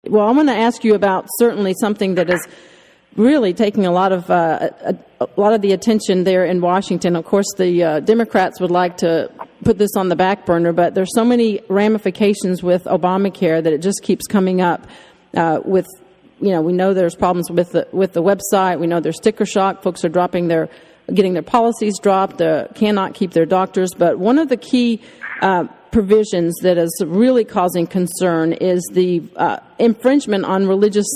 Well, I want to ask you about certainly something that is really taking a lot of the attention there in Washington. Of course, the Democrats would like to put this on the back burner, but there's so many ramifications with Obamacare that it just keeps coming up. We know there's problems with the website. We know there's sticker shock. Folks are getting their policies dropped. Cannot keep their doctors. But one of the key provisions that is really causing concern is the infringement on religious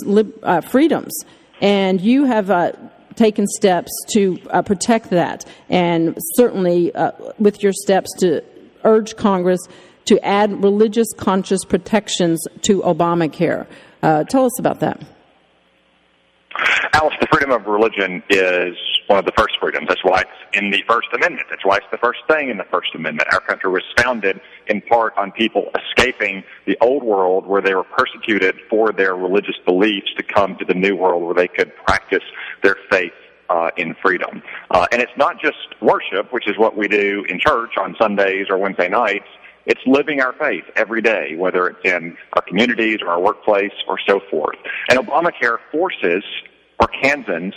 freedoms. And you have taken steps to protect that, and certainly with your steps to urge Congress to add religious conscience protections to Obamacare. Tell us about that. Alice, the freedom of religion is one of the first freedoms. That's why it's in the First Amendment. That's why it's the first thing in the First Amendment. Our country was founded in part on people escaping the old world where they were persecuted for their religious beliefs to come to the new world where they could practice their faith in freedom. And it's not just worship, which is what we do in church on Sundays or Wednesday nights. It's living our faith every day, whether it's in our communities or our workplace or so forth. And Obamacare forces Arkansans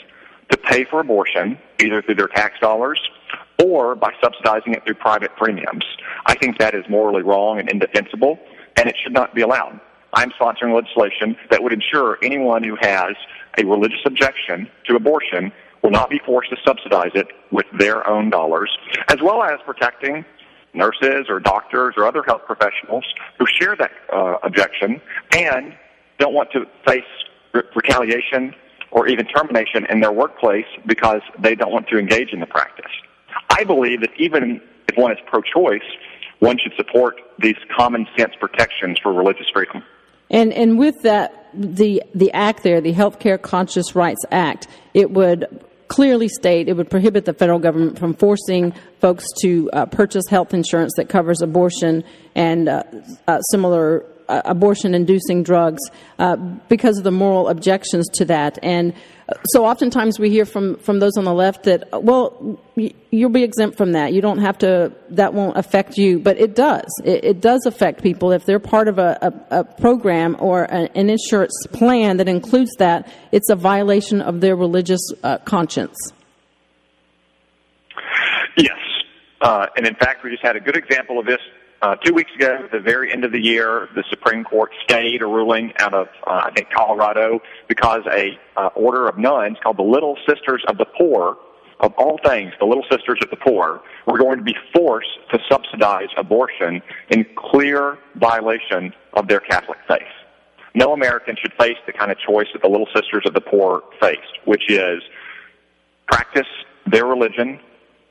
to pay for abortion, either through their tax dollars or by subsidizing it through private premiums. I think that is morally wrong and indefensible, and it should not be allowed. I'm sponsoring legislation that would ensure anyone who has a religious objection to abortion will not be forced to subsidize it with their own dollars, as well as protecting nurses or doctors or other health professionals who share that objection and don't want to face retaliation or even termination in their workplace because they don't want to engage in the practice. I believe that even if one is pro-choice, one should support these common sense protections for religious freedom. And with that, the act there, the Healthcare Conscious Rights Act, it would clearly state, it would prohibit the federal government from forcing folks to purchase health insurance that covers abortion and similar abortion-inducing drugs because of the moral objections to that. And so oftentimes we hear from those on the left that, well, you'll be exempt from that. You don't have to, that won't affect you. But it does. It does affect people if they're part of a program or an insurance plan that includes that. It's a violation of their religious conscience. Yes. And in fact, we just had a good example of this 2 weeks ago, at the very end of the year. The Supreme Court stayed a ruling out of, I think, Colorado, because a order of nuns called the Little Sisters of the Poor, of all things, the Little Sisters of the Poor, were going to be forced to subsidize abortion in clear violation of their Catholic faith. No American should face the kind of choice that the Little Sisters of the Poor faced, which is practice their religion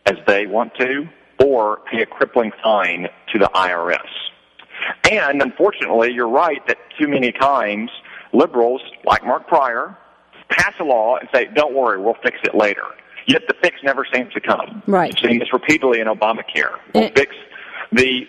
as they want to, or pay a crippling fine to the IRS. And unfortunately, you're right that too many times liberals, like Mark Pryor, pass a law and say, don't worry, we'll fix it later. Yet the fix never seems to come. Right. We've seen this repeatedly in Obamacare. We'll fix the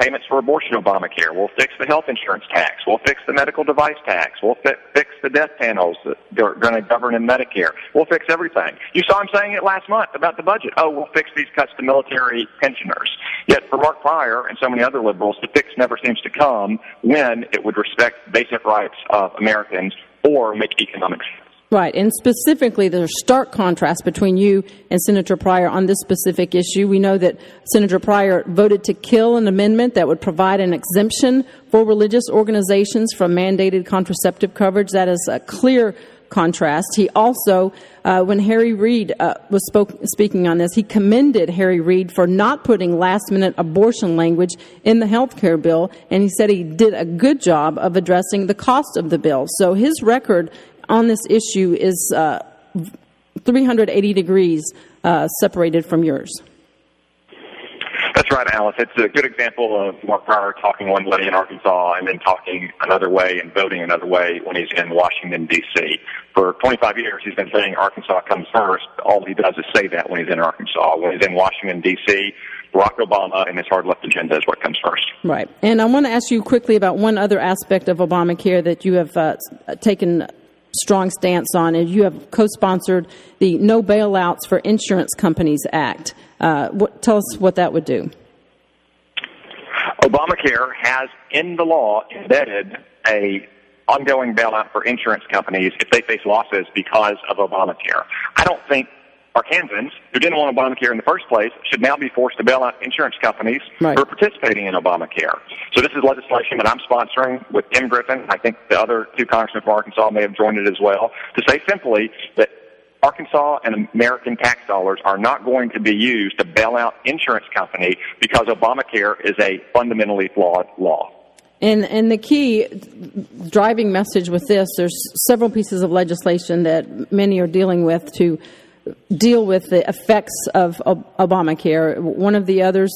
payments for abortion Obamacare. We'll fix the health insurance tax. We'll fix the medical device tax. We'll fix the death panels that are going to govern in Medicare. We'll fix everything. You saw him saying it last month about the budget. Oh, we'll fix these cuts to military pensioners. Yet for Mark Pryor and so many other liberals, the fix never seems to come when it would respect basic rights of Americans or make economic sense. Right, and specifically there's stark contrast between you and Senator Pryor on this specific issue. We know that Senator Pryor voted to kill an amendment that would provide an exemption for religious organizations from mandated contraceptive coverage. That is a clear contrast. He also, when Harry Reid was speaking on this, he commended Harry Reid for not putting last-minute abortion language in the health care bill, and he said he did a good job of addressing the cost of the bill. So his record on this issue is 380 degrees separated from yours. That's right, Alice. It's a good example of Mark Pryor talking one way in Arkansas and then talking another way and voting another way when he's in Washington, D.C. For 25 years, he's been saying Arkansas comes first. All he does is say that when he's in Arkansas. When he's in Washington, D.C., Barack Obama and his hard left agenda is what comes first. Right. And I want to ask you quickly about one other aspect of Obamacare that you have taken strong stance on, and you have co-sponsored the No Bailouts for Insurance Companies Act. Tell us what that would do. Obamacare has in the law embedded a ongoing bailout for insurance companies if they face losses because of Obamacare. I don't think Arkansans who didn't want Obamacare in the first place should now be forced to bail out insurance companies who are participating in Obamacare. So this is legislation that I'm sponsoring with Tim Griffin. I think the other two congressmen from Arkansas may have joined it as well, to say simply that Arkansas and American tax dollars are not going to be used to bail out insurance company because Obamacare is a fundamentally flawed law. And the key driving message with this, there's several pieces of legislation that many are dealing with to deal with the effects of Obamacare. One of the others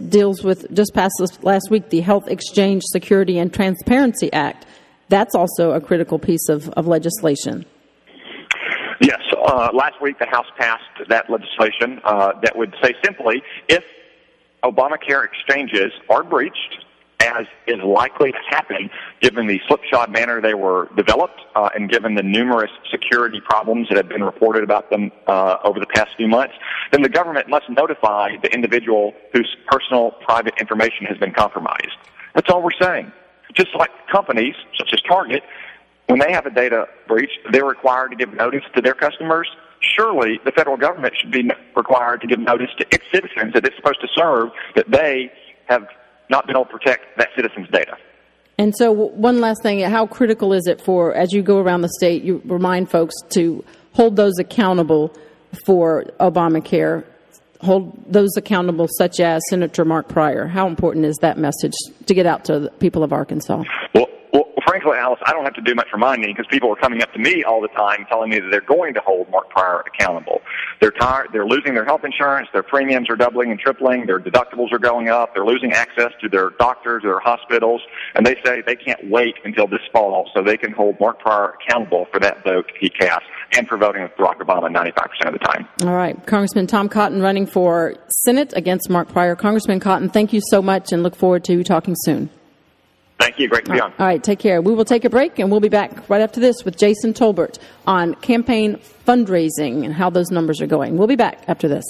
deals with, just passed this last week, the Health Exchange Security and Transparency Act. That's also a critical piece of legislation. Yes. Last week the House passed that legislation that would say simply, if Obamacare exchanges are breached, as is likely to happen given the slipshod manner they were developed and given the numerous security problems that have been reported about them over the past few months, then the government must notify the individual whose personal private information has been compromised. That's all we're saying. Just like companies, such as Target, when they have a data breach, they're required to give notice to their customers. Surely the federal government should be required to give notice to its citizens that it's supposed to serve, that they have not been able to protect that citizen's data. And so one last thing, how critical is it for, as you go around the state, you remind folks to hold those accountable for Obamacare, hold those accountable such as Senator Mark Pryor? How important is that message to get out to the people of Arkansas? Well, frankly, Alice, I don't have to do much reminding because people are coming up to me all the time telling me that they're going to hold Mark Pryor accountable. They're tired. They're losing their health insurance. Their premiums are doubling and tripling. Their deductibles are going up. They're losing access to their doctors, their hospitals, and they say they can't wait until this fall so they can hold Mark Pryor accountable for that vote he cast and for voting with Barack Obama 95% of the time. All right. Congressman Tom Cotton running for Senate against Mark Pryor. Congressman Cotton, thank you so much and look forward to talking soon. Thank you. Great to be on. All right, take care. We will take a break, and we'll be back right after this with Jason Tolbert on campaign fundraising and how those numbers are going. We'll be back after this.